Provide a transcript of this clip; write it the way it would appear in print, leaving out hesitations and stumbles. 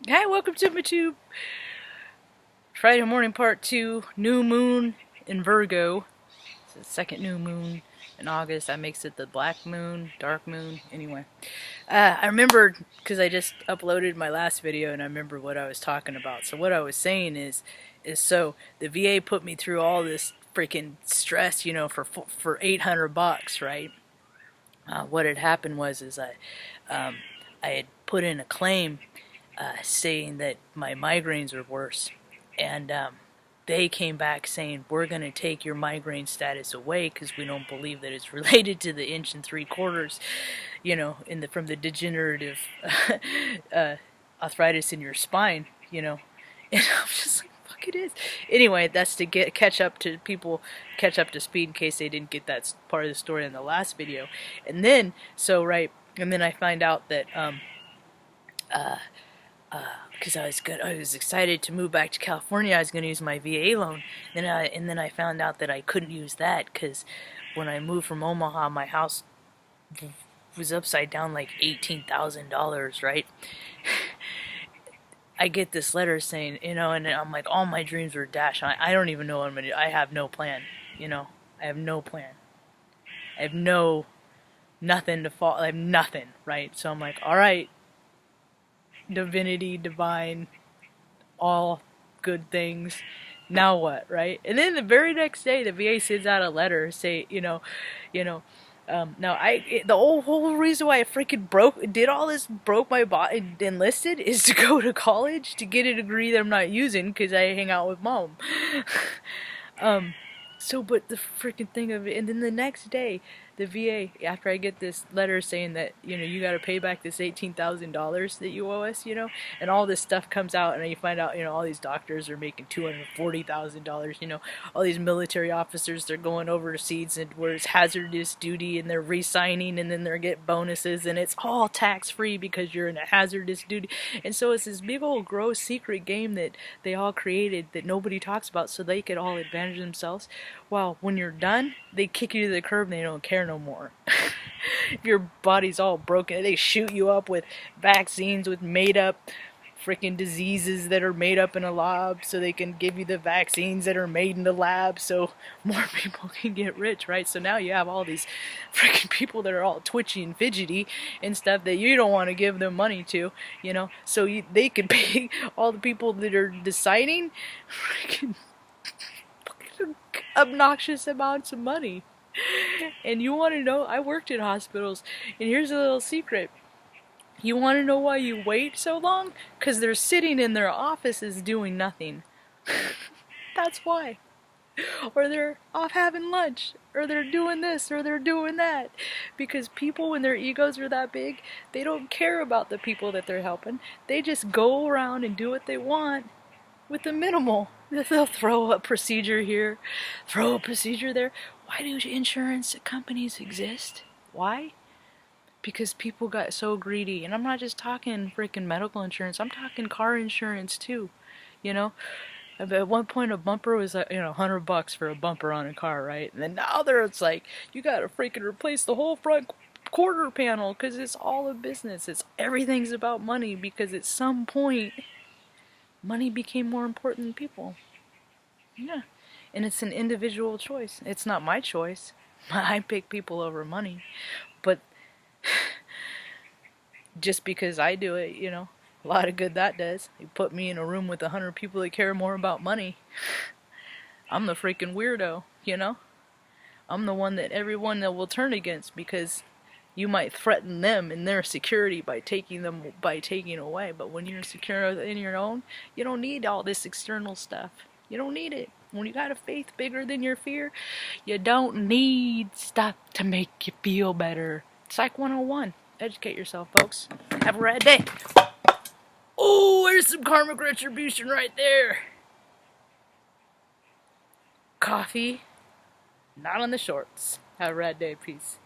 Hi, welcome to my tube. Friday morning part 2, new moon in Virgo. It's the second new moon in August. That makes it the black moon, dark moon. Anyway, I remember because I just uploaded my last video and I remember what I was talking about. So what I was saying is so the VA put me through all this freaking stress, for $800, right? What had happened was I had put in a claim saying that my migraines were worse, and they came back saying we're going to take your migraine status away because we don't believe that it's related to the inch and three quarters, from the degenerative arthritis in your spine, And I'm just like, fuck, it is. Anyway, that's to catch up to speed in case they didn't get that part of the story in the last video. And then, and then I find out that because I was excited to move back to California. I was going to use my VA loan. And then I found out that I couldn't use that because when I moved from Omaha, my house was upside down like $18,000, right? I get this letter saying, and I'm like, all my dreams were dashed. I don't even know what I'm going to do. I have no plan, I have no plan. I have nothing to fall. I have nothing, right? So I'm like, all right, divinity, divine, all good things. Now what, right? And then the very next day, the VA sends out a letter, say, the whole reason why I freaking broke my body, enlisted, is to go to college to get a degree that I'm not using because I hang out with mom. But the freaking thing of it, and then the next day, the VA, after I get this letter saying that, you gotta pay back this $18,000 that you owe us, and all this stuff comes out, and you find out, all these doctors are making $240,000, all these military officers, they're going overseas and where it's hazardous duty, and they're re-signing, and then they're getting bonuses, and it's all tax-free because you're in a hazardous duty, and so it's this big old gross secret game that they all created that nobody talks about so they could all advantage themselves. Well, when you're done, they kick you to the curb and they don't care no more. If your body's all broken, they shoot you up with vaccines with made up freaking diseases that are made up in a lab so they can give you the vaccines that are made in the lab so more people can get rich, right? So now you have all these freaking people that are all twitchy and fidgety and stuff that you don't want to give them money to, so they can pay all the people that are deciding freaking obnoxious amounts of money. And you want to know, I worked in hospitals, and here's a little secret. You want to know why you wait so long? Because they're sitting in their offices doing nothing. That's why. Or they're off having lunch, or they're doing this, or they're doing that. Because people, when their egos are that big, they don't care about the people that they're helping. They just go around and do what they want with the minimal. They'll throw a procedure here, throw a procedure there. Why do insurance companies exist? Why? Because people got so greedy. And I'm not just talking freaking medical insurance, I'm talking car insurance too. At one point a bumper was like, $100 for a bumper on a car, right? And then now it's like, you gotta freaking replace the whole front quarter panel because it's all a business. Everything's about money because at some point money became more important than people. Yeah. And it's an individual choice. It's not my choice. I pick people over money. But just because I do it, a lot of good that does. You put me in a room with 100 people that care more about money. I'm the freaking weirdo, I'm the one that everyone that will turn against because you might threaten them and their security by taking away. But when you're secure in your own, you don't need all this external stuff. You don't need it. When you got a faith bigger than your fear, you don't need stuff to make you feel better. Psych 101. Educate yourself, folks. Have a rad day. Oh, there's some karmic retribution right there. Coffee, not on the shorts. Have a rad day. Peace.